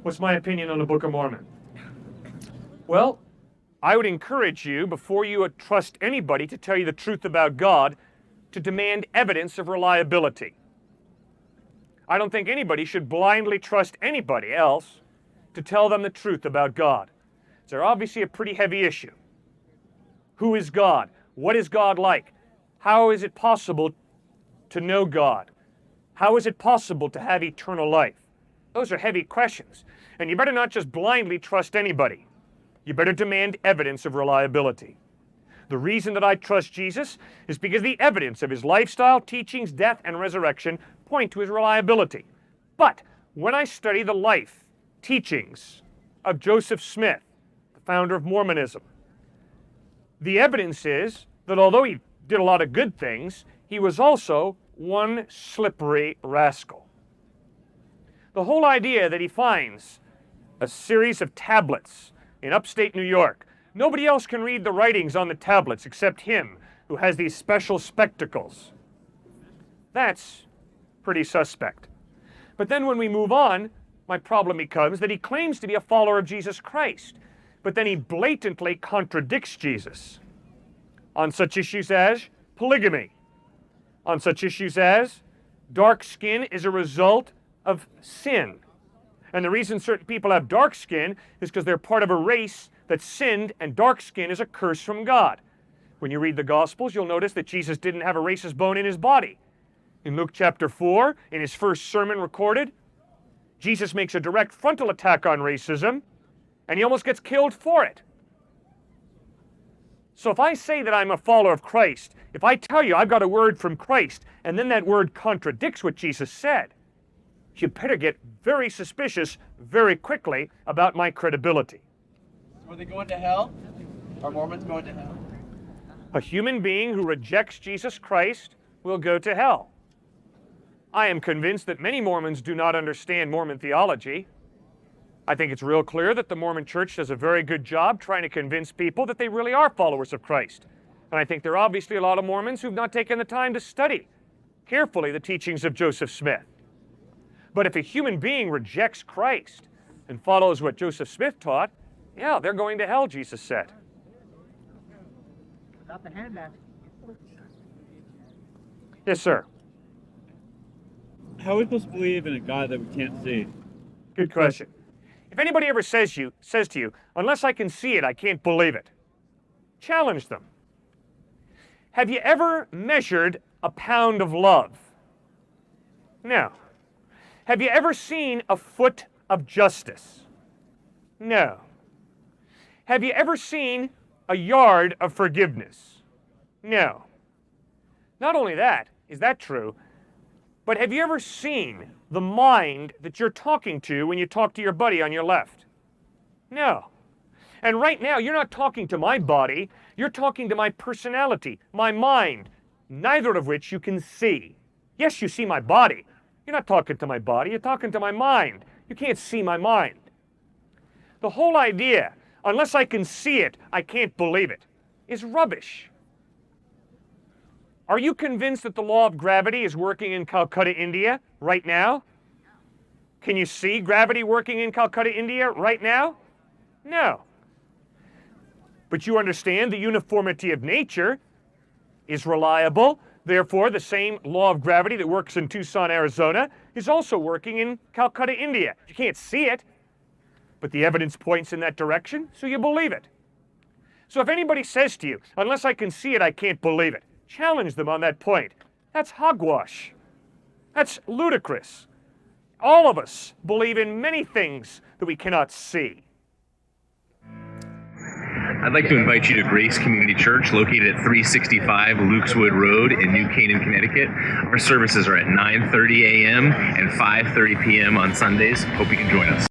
What's my opinion on the Book of Mormon? Well, I would encourage you, before you trust anybody to tell you the truth about God, to demand evidence of reliability. I don't think anybody should blindly trust anybody else to tell them the truth about God. It's obviously a pretty heavy issue. Who is God? What is God like? How is it possible to know God? How is it possible to have eternal life? Those are heavy questions. And you better not just blindly trust anybody. You better demand evidence of reliability. The reason that I trust Jesus is because the evidence of his lifestyle, teachings, death, and resurrection point to his reliability. But when I study the life, teachings of Joseph Smith, the founder of Mormonism, the evidence is that although he did a lot of good things, he was also one slippery rascal. The whole idea that he finds a series of tablets in upstate New York. Nobody else can read the writings on the tablets except him, who has these special spectacles. That's pretty suspect. But then when we move on, my problem becomes that he claims to be a follower of Jesus Christ, but then he blatantly contradicts Jesus on such issues as polygamy, on such issues as dark skin is a result of sin. And the reason certain people have dark skin is because they're part of a race that sinned, and dark skin is a curse from God. When you read the Gospels, you'll notice that Jesus didn't have a racist bone in his body. In Luke chapter 4, in his first sermon recorded, Jesus makes a direct frontal attack on racism, and he almost gets killed for it. So if I say that I'm a follower of Christ, if I tell you I've got a word from Christ, and then that word contradicts what Jesus said, you better get very suspicious very quickly about my credibility. Are they going to hell? Are Mormons going to hell? A human being who rejects Jesus Christ will go to hell. I am convinced that many Mormons do not understand Mormon theology. I think it's real clear that the Mormon Church does a very good job trying to convince people that they really are followers of Christ. And I think there are obviously a lot of Mormons who've not taken the time to study carefully the teachings of Joseph Smith. But if a human being rejects Christ and follows what Joseph Smith taught, yeah, they're going to hell, Jesus said. Got the hand back. Yes, sir. How are we supposed to believe in a God that we can't see? Good question. If anybody ever says to you, unless I can see it, I can't believe it, challenge them. Have you ever measured a pound of love? No. Have you ever seen a foot of justice? No. Have you ever seen a yard of forgiveness? No. Not only that, is that true, but have you ever seen the mind that you're talking to when you talk to your buddy on your left? No. And right now, you're not talking to my body, you're talking to my personality, my mind, neither of which you can see. Yes, you see my body. You're not talking to my body, you're talking to my mind. You can't see my mind. The whole idea, unless I can see it, I can't believe it, is rubbish. Are you convinced that the law of gravity is working in Calcutta, India, right now? Can you see gravity working in Calcutta, India, right now? No. But you understand the uniformity of nature is reliable. Therefore, the same law of gravity that works in Tucson, Arizona, is also working in Calcutta, India. You can't see it, but the evidence points in that direction, so you believe it. So if anybody says to you, unless I can see it, I can't believe it, challenge them on that point. That's hogwash. That's ludicrous. All of us believe in many things that we cannot see. I'd like to invite you to Grace Community Church, located at 365 Lukeswood Road in New Canaan, Connecticut. Our services are at 9:30 a.m. and 5:30 p.m. on Sundays. Hope you can join us.